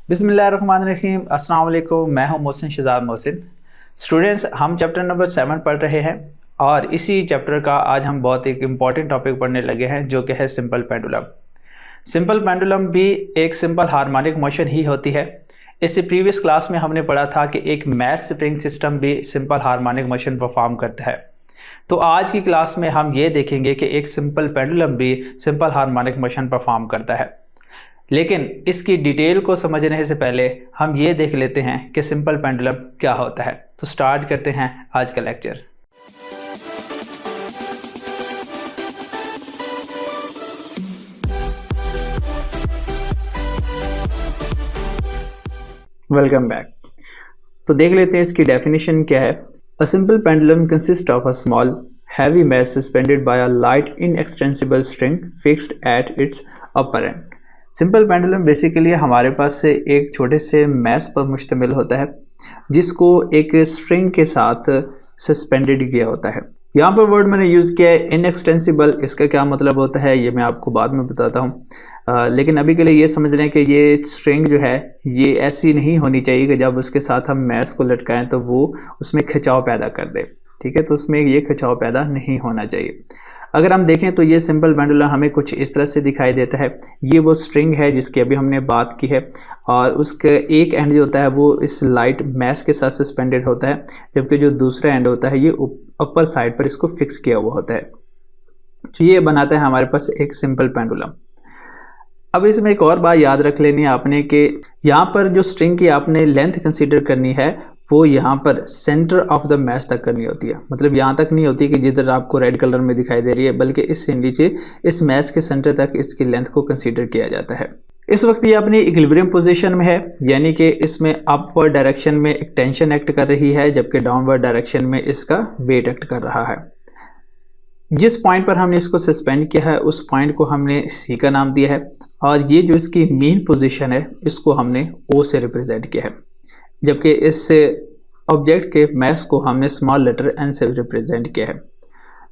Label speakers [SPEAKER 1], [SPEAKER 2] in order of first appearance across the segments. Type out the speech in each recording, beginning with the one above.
[SPEAKER 1] बिस्मिल्लाहिर्रहमानिर्रहीम। अस्सलाम वालेकुम। मैं हूं मोहसिन शहजाद मोहसिन। स्टूडेंट्स, हम चैप्टर नंबर 7 पढ़ रहे हैं और इसी चैप्टर का आज हम बहुत एक इम्पॉर्टेंट टॉपिक पढ़ने लगे हैं जो कि है सिंपल पेंडुलम। सिंपल पेंडुलम भी एक सिंपल हार्मोनिक मोशन ही होती है। इससे प्रीवियस क्लास में हमने पढ़ा था कि एक मैथ स्प्रिंग सिस्टम भी सिंपल हार्मोनिक मोशन परफॉर्म करता है। तो आज की क्लास में हम ये देखेंगे कि एक सिंपल पेंडुलम भी सिंपल हार्मोनिक मोशन परफॉर्म करता है। लेकिन इसकी डिटेल को समझने से पहले हम ये देख लेते हैं कि सिंपल पेंडुलम क्या होता है। तो स्टार्ट करते हैं आज का लेक्चर। Welcome back. तो देख लेते हैं इसकी डेफिनेशन क्या है। A simple pendulum consist of a small heavy mass suspended by a light inextensible string fixed at its upper end. Simple pendulum basically हमारे पास से एक छोटे से मैस पर मुश्तमिल होता है जिसको एक स्ट्रिंग के साथ सस्पेंडेड किया होता है। यहाँ पर वर्ड मैंने यूज़ किया है इनएक्सटेंसिबल। इसका क्या मतलब होता है ये मैं आपको बाद में बताता हूँ। लेकिन अभी के लिए ये समझ लें कि ये स्ट्रिंग जो है ये ऐसी नहीं होनी चाहिए कि जब उसके साथ हम मैस को लटकाएं तो वो उसमें खिंचाव पैदा कर दे। ठीक है, तो उसमें ये खिंचाव पैदा नहीं होना चाहिए। अगर हम देखें तो ये सिंपल पेंडुलम हमें कुछ इस तरह से दिखाई देता है। ये वो स्ट्रिंग है जिसकी अभी हमने बात की है और उसका एक एंड जो होता है वो इस लाइट मैस के साथ सस्पेंडेड होता है, जबकि जो दूसरा एंड होता है ये अपर साइड पर इसको फिक्स किया हुआ होता है। तो ये बनाता है हमारे पास एक सिंपल पेंडुलम। अब इसमें एक और बात याद रख लेनी है आपने कि यहाँ पर जो स्ट्रिंग की आपने लेंथ कंसीडर करनी है वो यहाँ पर सेंटर ऑफ द मैस तक करनी होती है। मतलब यहाँ तक नहीं होती कि जिधर आपको रेड कलर में दिखाई दे रही है, बल्कि इससे नीचे इस मैस के सेंटर तक इसकी लेंथ को कंसीडर किया जाता है। इस वक्त ये अपनी इक्विलिब्रियम पोजीशन में है, यानी कि इसमें अपवर्ड डायरेक्शन में एक टेंशन एक्ट कर रही है जबकि डाउनवर्ड डायरेक्शन में इसका वेट एक्ट कर रहा है। जिस पॉइंट पर हमने इसको सस्पेंड किया है उस पॉइंट को हमने सी का नाम दिया है और ये जो इसकी मीन पोजीशन है इसको हमने ओ से रिप्रेजेंट किया है, जबकि इस ऑब्जेक्ट के मैस को हमने स्मॉल लेटर एन से रिप्रेजेंट किया है।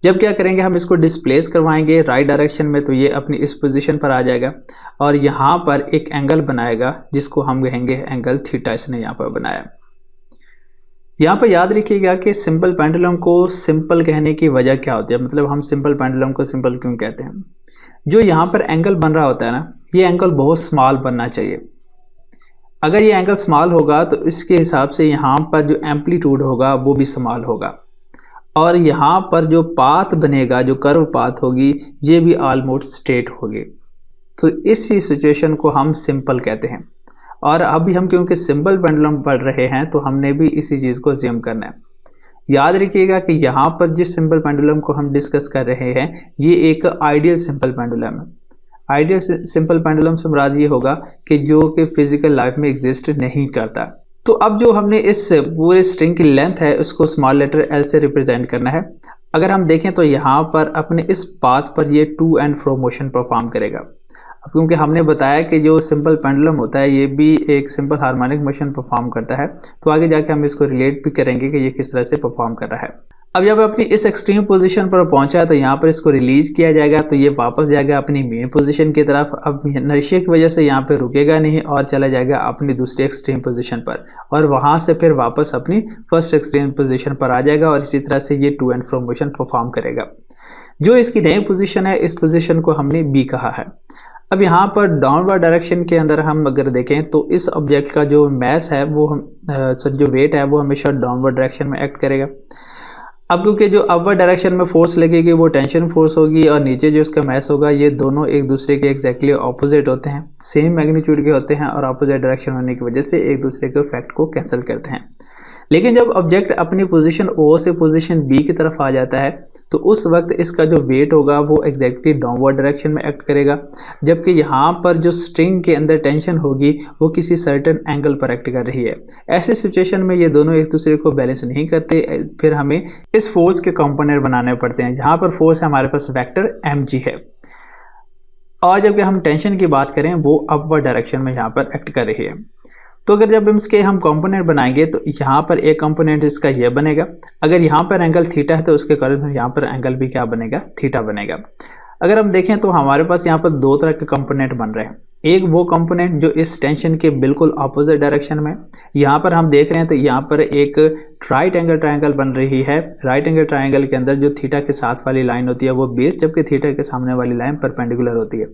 [SPEAKER 1] जब क्या करेंगे हम इसको डिस्प्लेस करवाएंगे राइट डायरेक्शन में तो ये अपनी इस पोजीशन पर आ जाएगा और यहाँ पर एक एंगल बनाएगा जिसको हम कहेंगे एंगल थीटा। इसने यहाँ पर बनाया। यहाँ पर याद रखिएगा कि सिंपल पेंडुलम को सिंपल कहने की वजह क्या होती है, मतलब हम सिंपल पेंडुलम को सिंपल क्यों कहते हैं। जो यहाँ पर एंगल बन रहा होता है ना, ये एंगल बहुत स्मॉल बनना चाहिए। अगर ये एंगल स्मॉल होगा तो इसके हिसाब से यहाँ पर जो एम्पलीट्यूड होगा वो भी स्मॉल होगा और यहाँ पर जो पाथ बनेगा, जो कर्व पाथ होगी, ये भी ऑलमोस्ट स्ट्रेट होगी। तो इसी सिचुएशन को हम सिंपल कहते हैं। और अभी हम क्योंकि सिंपल पेंडुलम पढ़ रहे हैं तो हमने भी इसी चीज़ को अज्यूम करना है। याद रखिएगा कि यहाँ पर जिस सिंपल पेंडुलम को हम डिस्कस कर रहे हैं ये एक आइडियल सिंपल पेंडुलम है। आइडियल सिंपल पेंडुलम से मुराद ये होगा कि जो कि फिजिकल लाइफ में एग्जिस्ट नहीं करता। तो अब जो हमने इस पूरे स्ट्रिंग की लेंथ है उसको स्मॉल लेटर एल से रिप्रेजेंट करना है। अगर हम देखें तो यहाँ पर अपने इस पाथ पर ये to and fro motion perform करेगा। अब क्योंकि हमने बताया कि जो सिंपल पेंडुलम होता है ये भी एक सिंपल हार्मोनिक मोशन परफॉर्म करता है, तो आगे जाके हम इसको रिलेट भी करेंगे कि ये किस तरह से परफॉर्म कर रहा है। अब जब अपनी इस एक्सट्रीम पोजीशन पर पहुंचा है तो यहाँ पर इसको रिलीज किया जाएगा तो ये वापस जाएगा अपनी मेन पोजीशन की तरफ। अब इनर्शिया की वजह से यहाँ पे रुकेगा नहीं और चला जाएगा अपनी दूसरी एक्सट्रीम पोजीशन पर और वहाँ से फिर वापस अपनी फर्स्ट एक्सट्रीम पोजीशन पर आ जाएगा और इसी तरह से ये to and fro motion perform करेगा। जो इसकी नई पोजीशन है इस पोजीशन को हमने बी कहा है। अब यहाँ पर डाउनवर्ड डायरेक्शन के अंदर हम अगर देखें तो इस ऑब्जेक्ट का जो मैस है वो जो वेट है वो हमेशा डाउनवर्ड डायरेक्शन में एक्ट करेगा। अब क्योंकि जो अपवर्ड डायरेक्शन में फोर्स लगेगी वो टेंशन फोर्स होगी और नीचे जो उसका मैस होगा ये दोनों एक दूसरे के एग्जैक्टली ऑपोजिट होते हैं, सेम मैग्नीट्यूड के होते हैं और ऑपोजिट डायरेक्शन होने की वजह से एक दूसरे के इफेक्ट को कैंसिल करते हैं। लेकिन जब ऑब्जेक्ट अपनी पोजीशन ओ से पोजीशन बी की तरफ आ जाता है तो उस वक्त इसका जो वेट होगा वो एग्जैक्टली डाउनवर्ड डायरेक्शन में एक्ट करेगा, जबकि यहाँ पर जो स्ट्रिंग के अंदर टेंशन होगी वो किसी सर्टेन एंगल पर एक्ट कर रही है। ऐसे सिचुएशन में ये दोनों एक दूसरे को बैलेंस नहीं करते, फिर हमें इस फोर्स के कंपोनेंट बनाने पड़ते हैं। यहाँ पर फोर्स है हमारे पास वेक्टर mg है और जबकि हम टेंशन की बात करें वो अपवर्ड डायरेक्शन में यहाँ पर एक्ट कर रही है। तो अगर जब इसके हम कंपोनेंट बनाएंगे तो यहाँ पर एक कंपोनेंट इसका ये बनेगा। अगर यहाँ पर एंगल थीटा है तो उसके कारण यहाँ पर एंगल भी क्या बनेगा, थीटा बनेगा। अगर हम देखें तो हमारे पास यहाँ पर दो तरह के कंपोनेंट बन रहे हैं। एक वो कंपोनेंट जो इस टेंशन के बिल्कुल ऑपोजिट डायरेक्शन में, यहाँ पर हम देख रहे हैं तो यहाँ पर एक राइट एंगल ट्रायंगल बन रही है। राइट एंगल ट्रायंगल के अंदर जो थीटा के साथ वाली लाइन होती है वो बेस, जबकि थीटा के सामने वाली लाइन परपेंडिकुलर होती है।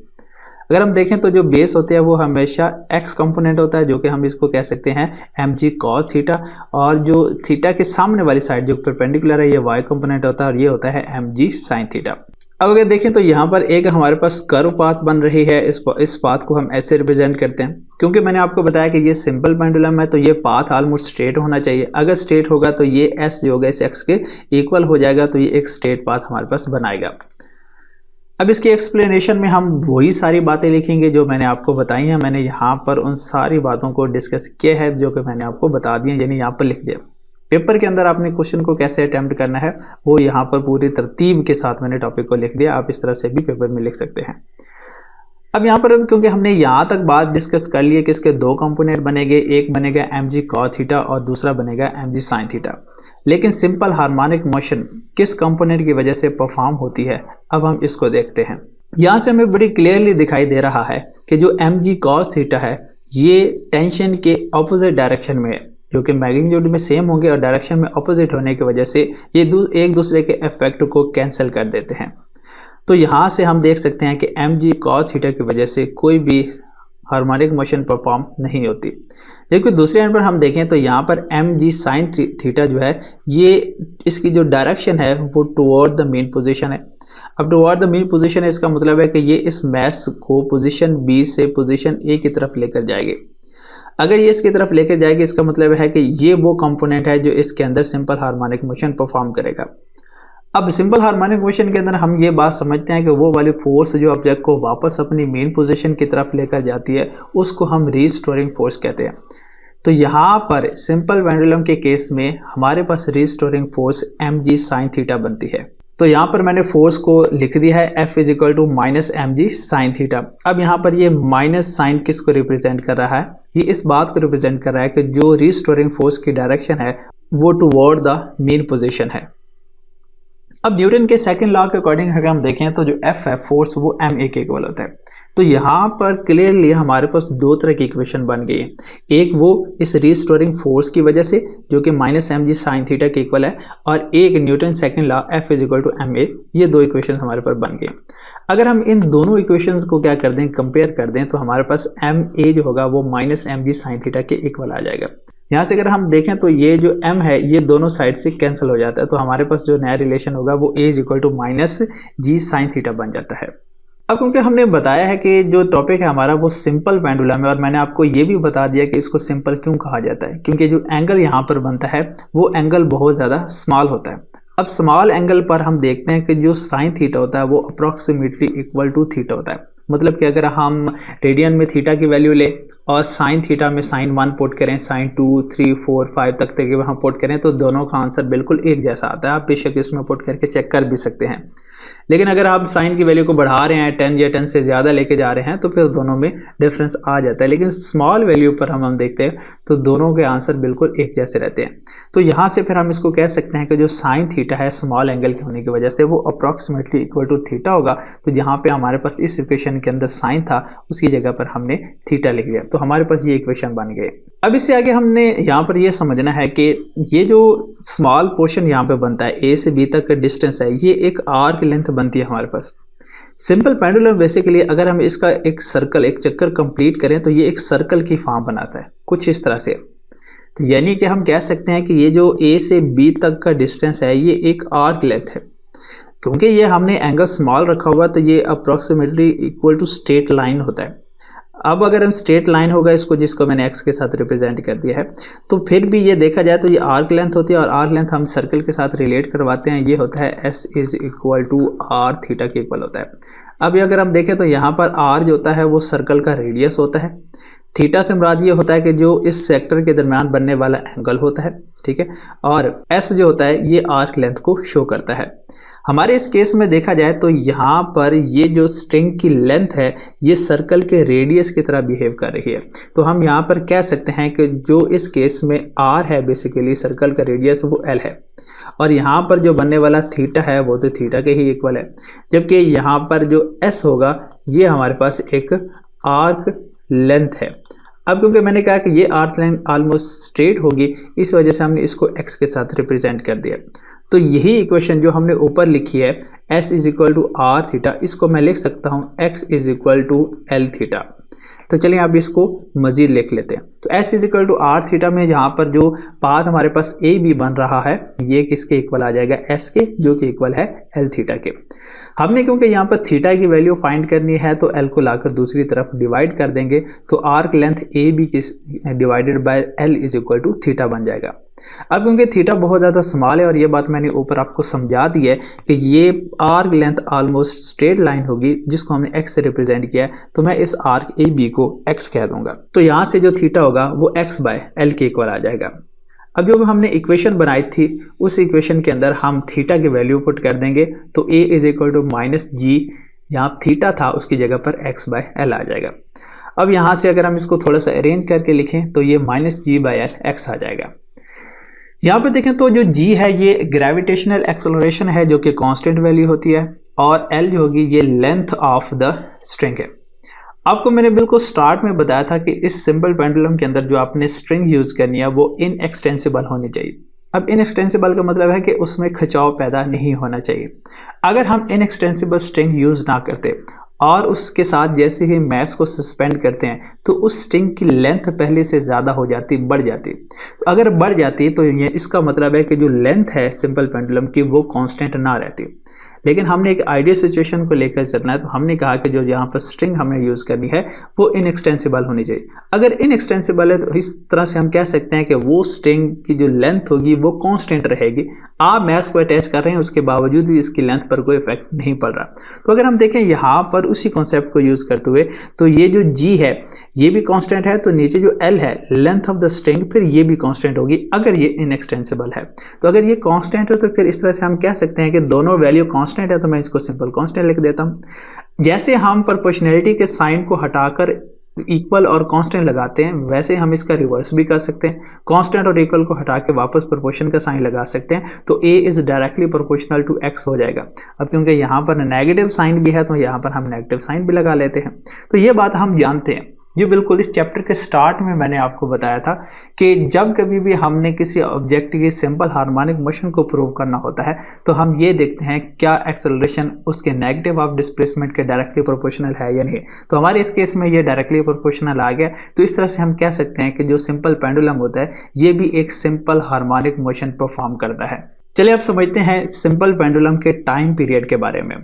[SPEAKER 1] अगर हम देखें तो जो बेस होते हैं वो हमेशा एक्स कंपोनेंट होता है, जो कि हम इसको कह सकते हैं mg cos थीटा, और जो थीटा के सामने वाली साइड जो परपेंडिकुलर है ये y कंपोनेंट होता है और ये होता है mg sin थीटा। अब अगर देखें तो यहाँ पर एक हमारे पास कर्व पाथ बन रही है। इस पाथ को हम ऐसे रिप्रेजेंट करते हैं, क्योंकि मैंने आपको बताया कि ये सिंपल पेंडुलम है तो ये पाथ ऑलमोस्ट स्ट्रेट होना चाहिए। अगर स्ट्रेट होगा तो ये s जो होगा इस x के इक्वल हो जाएगा, तो ये एक स्ट्रेट पाथ हमारे पास बनाएगा। अब इसके एक्सप्लेनेशन में हम वही सारी बातें लिखेंगे जो मैंने आपको बताई हैं। मैंने यहाँ पर उन सारी बातों को डिस्कस किया है जो कि मैंने आपको बता दिया, यानी यहाँ पर लिख दिया। पेपर के अंदर आपने क्वेश्चन को कैसे अटेम्प्ट करना है वो यहाँ पर पूरी तरतीब के साथ मैंने टॉपिक को लिख दिया। आप इस तरह से भी पेपर में लिख सकते हैं। अब यहाँ पर क्योंकि हमने यहाँ तक बात डिस्कस कर ली है कि इसके दो कंपोनेंट बनेंगे, एक बनेगा mg cos थीटा और दूसरा बनेगा mg sin थीटा, लेकिन सिंपल हार्मोनिक मोशन किस कंपोनेंट की वजह से परफॉर्म होती है, अब हम इसको देखते हैं। यहाँ से हमें बड़ी क्लियरली दिखाई दे रहा है कि जो mg cos थीटा है ये टेंशन के ऑपोजिट डायरेक्शन में है, जो कि मैग्नीट्यूड में सेम होंगे और डायरेक्शन में ऑपोजिट होने की वजह से ये एक दूसरे के इफेक्ट को कैंसिल कर देते हैं। तो यहाँ से हम देख सकते हैं कि mg cos थीटा की वजह से कोई भी हार्मोनिक मोशन परफॉर्म नहीं होती। जबकि दूसरे एंड पर हम देखें तो यहाँ पर mg sin थीटा जो है ये इसकी जो डायरेक्शन है वो टुवर्ड द मीन पोजीशन है। अब टुवर्ड द मीन पोजीशन है, इसका मतलब है कि ये इस मैस को पोजीशन B से पोजीशन A की तरफ लेकर जाएगी। अगर ये इसकी तरफ लेकर जाएगी इसका मतलब है कि ये वो कंपोनेंट है जो इसके अंदर सिंपल हार्मोनिक मोशन परफॉर्म करेगा। अब सिंपल हार्मोनिक मोशन के अंदर हम ये बात समझते हैं कि वो वाली फोर्स जो ऑब्जेक्ट को वापस अपनी मेन पोजीशन की तरफ लेकर जाती है उसको हम रीस्टोरिंग फोर्स कहते हैं। तो यहाँ पर सिंपल पेंडुलम के केस में हमारे पास restoring force mg sin theta बनती है। तो यहाँ पर मैंने फोर्स को लिख दिया है F = -mg sin थीटा। अब यहाँ पर ये माइनस साइन किसको रिप्रेजेंट कर रहा है, ये इस बात को रिप्रेजेंट कर रहा है कि जो रीस्टोरिंग फोर्स की डायरेक्शन है वो टुवर्ड द मेन पोजीशन है। अब न्यूटन के सेकंड लॉ के अकॉर्डिंग अगर हम देखें तो जो F है फोर्स वो ma के इक्वल होता है। तो यहाँ पर क्लियरली हमारे पास दो तरह की इक्वेशन बन गई है, एक वो इस रीस्टोरिंग फोर्स की वजह से जो कि -mg sin थीटा के इक्वल है, और एक Newton second law F = ma। ये दो इक्वेशन हमारे पास बन गए। अगर हम इन दोनों इक्वेशंस को क्या कर दें, कंपेयर कर दें, तो हमारे पास ma जो होगा वो -mg sin थीटा के इक्वल आ जाएगा। यहाँ से अगर हम देखें तो ये जो m है ये दोनों साइड से कैंसिल हो जाता है, तो हमारे पास जो नया रिलेशन होगा वो a = -g sin थीटा बन जाता है। अब क्योंकि हमने बताया है कि जो टॉपिक है हमारा वो सिंपल पेंडुलम है, और मैंने आपको ये भी बता दिया कि इसको सिंपल क्यों कहा जाता है, क्योंकि जो एंगल यहाँ पर बनता है वो एंगल बहुत ज़्यादा स्मॉल होता है। अब स्मॉल एंगल पर हम देखते हैं कि जो साइन थीटा होता है वो अप्रॉक्सीमेटली इक्वल टू थीटा होता है। मतलब कि अगर हम रेडियन में थीटा की वैल्यू ले और साइन थीटा में साइन 1 पुट करें, साइन 2, 3, 4, 5 तक के वहाँ पुट करें तो दोनों का आंसर बिल्कुल एक जैसा आता है। आप बेशक इसमें पुट करके चेक कर भी सकते हैं, लेकिन अगर आप साइन की वैल्यू को बढ़ा रहे हैं 10 या 10 से ज़्यादा लेके जा रहे हैं तो फिर दोनों में डिफरेंस आ जाता है। लेकिन स्मॉल वैल्यू पर हम देखते हैं तो दोनों के आंसर बिल्कुल एक जैसे रहते हैं। तो यहाँ से फिर हम इसको कह सकते हैं कि जो साइन थीटा है स्मॉल एंगल के होने की वजह से वो अप्रॉक्सीमेटली इक्वल टू थीटा होगा। तो जहाँ पे हमारे पास इस इक्वेशन के अंदर साइन था उसकी जगह पर हमने थीटा लिख दिया, तो हमारे पास ये इक्वेशन बन गए। अब इससे आगे हमने यहाँ पर ये समझना है कि ये जो स्मॉल पोर्शन यहाँ पे बनता है A से B तक का डिस्टेंस है, ये एक आर्क लेंथ बनती है हमारे पास। सिंपल पेंडुलम बेसिकली अगर हम इसका एक सर्कल, एक चक्कर कंप्लीट करें तो ये एक सर्कल की फॉर्म बनाता है कुछ इस तरह से। तो यानी कि हम कह सकते हैं कि ये जो A से B तक का डिस्टेंस है ये एक आर्क लेंथ है। क्योंकि ये हमने एंगल स्मॉल रखा हुआ तो ये approximately equal to straight line होता है। अब अगर हम स्ट्रेट लाइन होगा इसको, जिसको मैंने x के साथ रिप्रेजेंट कर दिया है, तो फिर भी ये देखा जाए तो ये आर्क लेंथ होती है, और आर्क लेंथ हम सर्कल के साथ रिलेट करवाते हैं। ये होता है s = r थीटा के इक्वल होता है। अब ये अगर हम देखें तो यहाँ पर r जो होता है वो सर्कल का रेडियस होता है, थीटा से मुराद ये होता है कि जो इस सेक्टर के दरमियान बनने वाला एंगल होता है, ठीक है, और s जो होता है ये आर्क लेंथ को शो करता है। हमारे इस केस में देखा जाए तो यहाँ पर ये जो स्ट्रिंग की लेंथ है ये सर्कल के रेडियस की तरह बिहेव कर रही है। तो हम यहाँ पर कह सकते हैं कि जो इस केस में r है बेसिकली सर्कल का रेडियस वो l है, और यहाँ पर जो बनने वाला थीटा है वो तो थीटा के ही इक्वल है, जबकि यहाँ पर जो एस होगा ये हमारे पास एक आर्क लेंथ है। अब क्योंकि मैंने कहा कि ये आर्क लेंथ ऑलमोस्ट स्ट्रेट होगी, इस वजह से हमने इसको एक्स के साथ रिप्रेजेंट कर दिया। तो यही इक्वेशन जो हमने ऊपर लिखी है s is equal to r theta, इसको मैं लिख सकता हूँ x is equal to l theta. तो चलिए अब इसको मजीद लिख लेते हैं। तो s is equal to r theta में यहाँ पर जो पाथ हमारे पास ए बी बन रहा है ये किसके इक्वल आ जाएगा, s के, जो कि इक्वल है एल थीटा के। हमने क्योंकि यहाँ पर थीटा की वैल्यू फाइंड करनी है तो एल को लाकर दूसरी तरफ डिवाइड कर देंगे, तो आर्क लेंथ ए बी की divided by l is equal to theta बन जाएगा। अब क्योंकि थीटा बहुत ज़्यादा स्मॉल है और ये बात मैंने ऊपर आपको समझा दी है कि ये arc length almost straight line होगी जिसको हमने x से रिप्रेजेंट किया है, तो मैं इस आर्क ए बी को x कह दूंगा। तो यहाँ से जो थीटा होगा वो x बाय एल के इक्वल आ जाएगा। अब जो हमने इक्वेशन बनाई थी उस इक्वेशन के अंदर हम थीटा की वैल्यू पुट कर देंगे, तो a is equal to minus g, यहाँ थीटा था उसकी जगह पर x बाय एल आ जाएगा। अब यहाँ से अगर हम इसको थोड़ा सा अरेंज करके लिखें तो ये minus g by l x आ जाएगा। यहाँ पे देखें तो जो g है ये ग्रेविटेशनल एक्सेलरेशन है जो कि कांस्टेंट वैल्यू होती है, और l जो होगी ये लेंथ ऑफ द स्ट्रिंग है। आपको मैंने बिल्कुल स्टार्ट में बताया था कि इस सिंपल पेंडुलम के अंदर जो आपने स्ट्रिंग यूज़ करनी है वो इनएक्सटेंसिबल होनी चाहिए। अब इनएक्सटेंसिबल का मतलब है कि उसमें खिंचाव पैदा नहीं होना चाहिए। अगर हम इनएक्सटेंसिबल स्ट्रिंग यूज़ ना करते और उसके साथ जैसे ही मैस को सस्पेंड करते हैं तो उस स्ट्रिंग की लेंथ पहले से ज़्यादा हो जाती, बढ़ जाती। तो अगर बढ़ जाती तो ये इसका मतलब है कि जो लेंथ है सिंपल पेंडुलम की वो कांस्टेंट ना रहती। लेकिन हमने एक आइडियल सिचुएशन को लेकर चलना है, तो हमने कहा कि जो यहाँ पर स्ट्रिंग हमें यूज़ करनी है वो इनएक्सटेंसिबल होनी चाहिए। अगर इनएक्सटेंसिबल है तो इस तरह से हम कह सकते हैं कि वो स्ट्रिंग की जो लेंथ होगी वो कांस्टेंट रहेगी। आप मैस को अटैच कर रहे हैं उसके बावजूद भी इसकी लेंथ पर कोई इफेक्ट नहीं पड़ रहा। तो अगर हम देखें यहाँ पर उसी कॉन्सेप्ट को यूज़ करते हुए, तो ये जो जी है ये भी कांस्टेंट है, तो नीचे जो एल है लेंथ ऑफ द स्ट्रिंग फिर ये भी कांस्टेंट होगी अगर ये इनएक्सटेंसिबल है। तो अगर ये कांस्टेंट है तो फिर इस तरह से हम कह सकते हैं कि दोनों वैल्यू कांस्टेंट है, तो मैं इसको सिंपल कांस्टेंट लिख देता हूं। जैसे हम प्रोपोर्शनैलिटी के साइन को हटाकर इक्वल और कांस्टेंट लगाते हैं वैसे हम इसका रिवर्स भी कर सकते हैं। कांस्टेंट और इक्वल को हटा के वापस प्रोपोर्शन का साइन लगा सकते हैं, तो a is directly proportional to x हो जाएगा। अब क्योंकि यहाँ पर नेगेटिव साइन भी है तो यहाँ पर हम नेगेटिव साइन भी लगा लेते हैं। तो ये बात हम जानते हैं। ये बिल्कुल इस चैप्टर के स्टार्ट में मैंने आपको बताया था कि जब कभी भी हमने किसी ऑब्जेक्ट की सिंपल हार्मोनिक मोशन को प्रूव करना होता है तो हम ये देखते हैं क्या एक्सेलरेशन उसके नेगेटिव ऑफ डिस्प्लेसमेंट के डायरेक्टली प्रोपोर्शनल है या नहीं। तो हमारे इस केस में ये डायरेक्टली प्रोपोर्शनल आ गया। तो इस तरह से हम कह सकते हैं कि जो सिंपल पेंडुलम होता है ये भी एक सिंपल हार्मोनिक मोशन परफॉर्म करता है। चलिए अब समझते हैं सिंपल पेंडुलम के टाइम पीरियड के बारे में।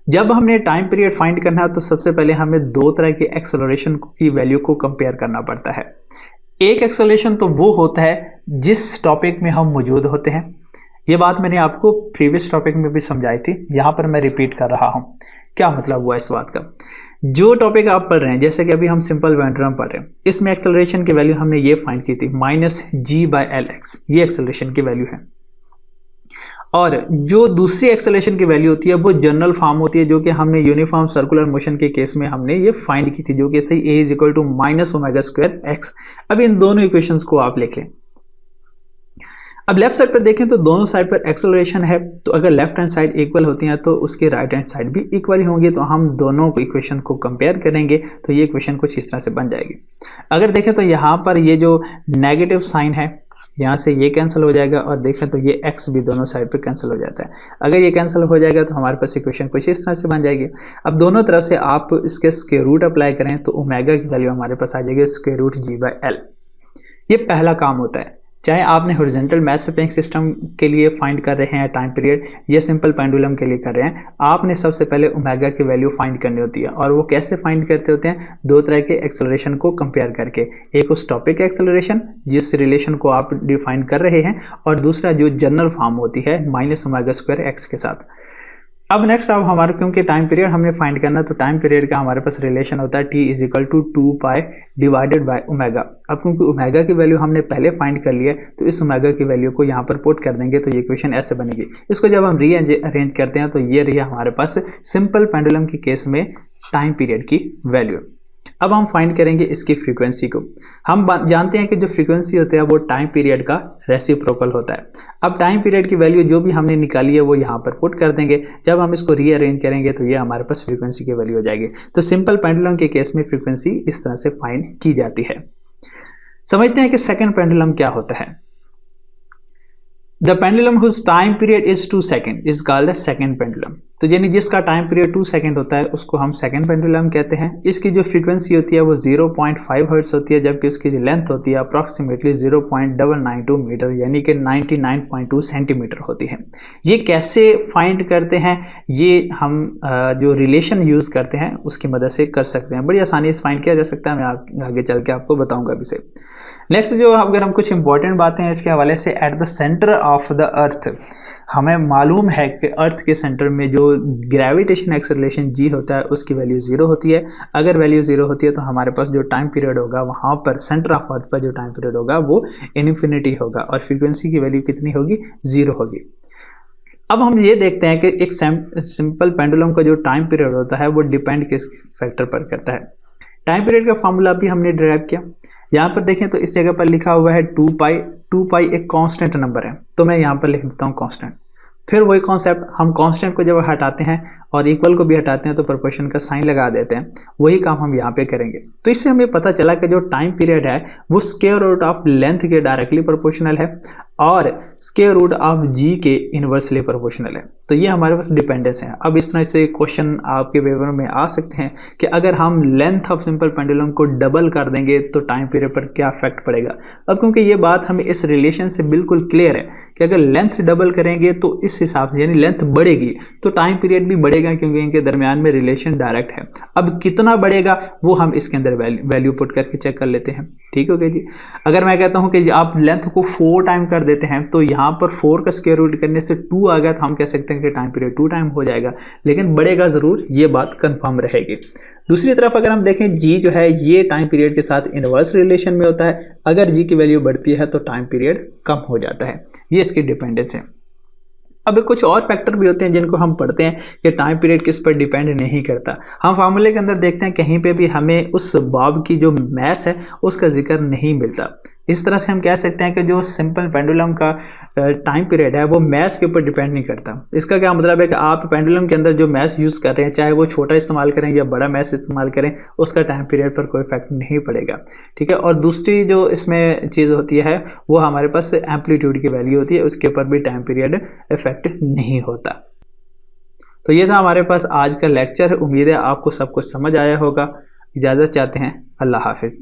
[SPEAKER 1] जब हमने टाइम पीरियड फाइंड करना है तो सबसे पहले हमें दो तरह के एक्सेलरेशन की वैल्यू को कंपेयर करना पड़ता है। एक एक्सेलरेशन तो वो होता है जिस टॉपिक में हम मौजूद होते हैं। ये बात मैंने आपको प्रीवियस टॉपिक में भी समझाई थी, यहाँ पर मैं रिपीट कर रहा हूँ। क्या मतलब हुआ इस बात का? जो टॉपिक आप पढ़ रहे हैं, जैसे कि अभी हम सिंपल पेंडुलम पढ़ रहे हैं, इसमें एक्सेलरेशन की वैल्यू हमने ये फाइंड की थी minus g by l x, ये एक्सेलरेशन की वैल्यू है। और जो दूसरी एक्सेलरेशन की वैल्यू होती है वो जनरल फॉर्म होती है, जो कि हमने यूनिफॉर्म सर्कुलर मोशन के केस में हमने ये फाइंड की थी, जो कि थी a is equal to minus omega square x. अब इन दोनों इक्वेशंस को आप लिख लें। अब लेफ्ट साइड पर देखें तो दोनों साइड पर एक्सेलरेशन है, तो अगर लेफ्ट हैंड साइड इक्वल होती हैं तो उसके राइट हैंड साइड भी इक्वल ही होंगे। तो हम दोनों इक्वेशन को कंपेयर करेंगे तो ये इक्वेशन कुछ इस तरह से बन जाएगी। अगर देखें तो यहाँ पर ये जो नेगेटिव साइन है यहाँ से ये कैंसिल हो जाएगा, और देखें तो ये x भी दोनों साइड पे कैंसिल हो जाता है। अगर ये कैंसिल हो जाएगा तो हमारे पास इक्वेशन कुछ इस तरह से बन जाएगी। अब दोनों तरफ से आप इसके स्क्वायर रूट अप्लाई करें तो ओमेगा की वैल्यू हमारे पास आ जाएगी square root g by l. ये पहला काम होता है, चाहे आपने हॉरिजॉन्टल मैथ स्प्रिंग सिस्टम के लिए फाइंड कर रहे हैं टाइम पीरियड या सिंपल पेंडुलम के लिए कर रहे हैं, आपने सबसे पहले ओमेगा की वैल्यू फाइंड करनी होती है। और वो कैसे फाइंड करते होते हैं? दो तरह के एक्सेलरेशन को कंपेयर करके, एक उस टॉपिक एक्सेलरेशन जिस रिलेशन को आप डिफाइन कर रहे हैं, और दूसरा जो जनरल फॉर्म होती है माइनस ओमेगा स्क्वायर एक्स के साथ। अब नेक्स्ट अब हमारे क्योंकि टाइम पीरियड हमने फाइंड करना, तो टाइम पीरियड का हमारे पास रिलेशन होता है t is equal to 2 pi divided by omega. अब क्योंकि ओमेगा की वैल्यू हमने पहले फाइंड कर लिया है तो इस ओमेगा की वैल्यू को यहाँ पर पुट कर देंगे तो ये इक्वेशन ऐसे बनेगी। इसको जब हम रीअरेंज करते हैं तो ये रही हमारे पास सिंपल पेंडुलम के केस में टाइम पीरियड की वैल्यू। अब हम फाइंड करेंगे इसकी फ्रीक्वेंसी को। हम जानते हैं कि जो फ्रीक्वेंसी होता है वो टाइम पीरियड का रेसिप्रोकल होता है। अब टाइम पीरियड की वैल्यू जो भी हमने निकाली है वो यहाँ पर पुट कर देंगे। जब हम इसको रीअरेंज करेंगे तो ये हमारे पास फ्रीक्वेंसी की वैल्यू हो जाएगी। तो सिंपल पेंडुलम के केस में फ्रीक्वेंसी इस तरह से फाइंड की जाती है। समझते हैं कि सेकंड पेंडुलम क्या होता है। The pendulum whose time period is 2 second is called the second pendulum. तो यानी जिसका टाइम पीरियड 2 सेकेंड होता है उसको हम सेकंड पेंडुलम कहते हैं। इसकी जो फ्रीक्वेंसी होती है वो 0.5 हर्ट्ज होती है, जबकि उसकी जो लेंथ होती है अप्रॉक्सीमेटली 0.992 मीटर यानी कि 99.2 सेंटीमीटर होती है। ये कैसे फाइंड करते हैं, ये हम जो रिलेशन यूज़ करते हैं उसकी मदद से कर सकते हैं। बड़ी आसानी से फाइंड किया जा सकता है। मैं आगे चल के आपको बताऊँगा अभी से। नेक्स्ट जो अगर हम कुछ इंपॉर्टेंट बातें हैं इसके हवाले से, at the centre of the earth, हमें मालूम है कि अर्थ के सेंटर में जो ग्रेविटेशन एक्सेलरेशन जी होता है उसकी वैल्यू 0 होती है। अगर वैल्यू 0 होती है तो हमारे पास जो टाइम पीरियड होगा वहाँ पर सेंटर ऑफ अर्थ पर जो टाइम पीरियड होगा वो इन्फिनिटी होगा और फ्रीक्वेंसी की वैल्यू कितनी होगी, 0 होगी। अब हम ये देखते हैं कि एक सिंपल पेंडुलम का जो टाइम पीरियड होता है वो डिपेंड किस फैक्टर पर करता है। टाइम पीरियड का फॉर्मूला भी हमने डिराइव किया। यहाँ पर देखें तो इस जगह पर लिखा हुआ है 2 पाई एक कांस्टेंट नंबर है, तो मैं यहाँ पर लिख देता हूँ कांस्टेंट। फिर वही कॉन्सेप्ट, हम कांस्टेंट को जब हटाते हैं और इक्वल को भी हटाते हैं तो प्रोपोर्शन का साइन लगा देते हैं। वही काम हम यहाँ पे करेंगे। तो इससे हमें पता चला कि जो टाइम पीरियड है वो स्क्वायर रूट ऑफ लेंथ के डायरेक्टली प्रोपोर्शनल है और स्क्वायर रूट ऑफ जी के इन्वर्सली प्रोपोर्शनल है। तो ये हमारे पास डिपेंडेंस है। अब इस तरह से क्वेश्चन आपके पेपर में आ सकते हैं कि अगर हम लेंथ ऑफ सिंपल पेंडुलम को डबल कर देंगे तो टाइम पीरियड पर क्या इफेक्ट पड़ेगा। अब क्योंकि ये बात हमें इस रिलेशन से बिल्कुल क्लियर है कि अगर लेंथ डबल करेंगे तो इस हिसाब से यानी लेंथ बढ़ेगी तो टाइम पीरियड भी बढ़ेगा, क्योंकि इनके दरमियान में रिलेशन डायरेक्ट है। अब कितना बढ़ेगा वो हम इसके अंदर वैल्यू पुट करके चेक कर लेते हैं। ठीक हो गया जी। अगर मैं कहता हूं कि आप लेंथ को 4 टाइम कर देते हैं तो यहाँ पर 4 का स्क्वायर रूट करने से 2 आ गया तो हम कह सकते हैं कि टाइम पीरियड 2 टाइम हो जाएगा, लेकिन बढ़ेगा ज़रूर, ये बात कंफर्म रहेगी। दूसरी तरफ अगर हम देखें जी जो है ये टाइम पीरियड के साथ इनवर्स रिलेशन में होता है। अगर जी की वैल्यू बढ़ती है तो टाइम पीरियड कम हो जाता है। ये इसकी डिपेंडेंस है। अब कुछ और फैक्टर भी होते हैं जिनको हम पढ़ते हैं कि टाइम पीरियड किस पर डिपेंड नहीं करता। हम फार्मूले के अंदर देखते हैं कहीं पे भी हमें उस बॉब की जो मैस है उसका जिक्र नहीं मिलता। इस तरह से हम कह सकते हैं कि जो सिंपल पेंडुलम का टाइम पीरियड है वो मैस के ऊपर डिपेंड नहीं करता। इसका क्या मतलब है कि आप पेंडुलम के अंदर जो मैस यूज़ कर रहे हैं, चाहे वो छोटा इस्तेमाल करें या बड़ा मैस इस्तेमाल करें, उसका टाइम पीरियड पर कोई इफेक्ट नहीं पड़ेगा। ठीक है। और दूसरी जो इसमें चीज़ होती है वो हमारे पास एम्पलीट्यूड की वैल्यू होती है, उसके ऊपर भी टाइम पीरियड इफेक्ट नहीं होता। तो ये था हमारे पास आज का लेक्चर। उम्मीद है आपको सब कुछ समझ आया होगा। इजाज़त चाहते हैं। अल्लाह हाफिज़।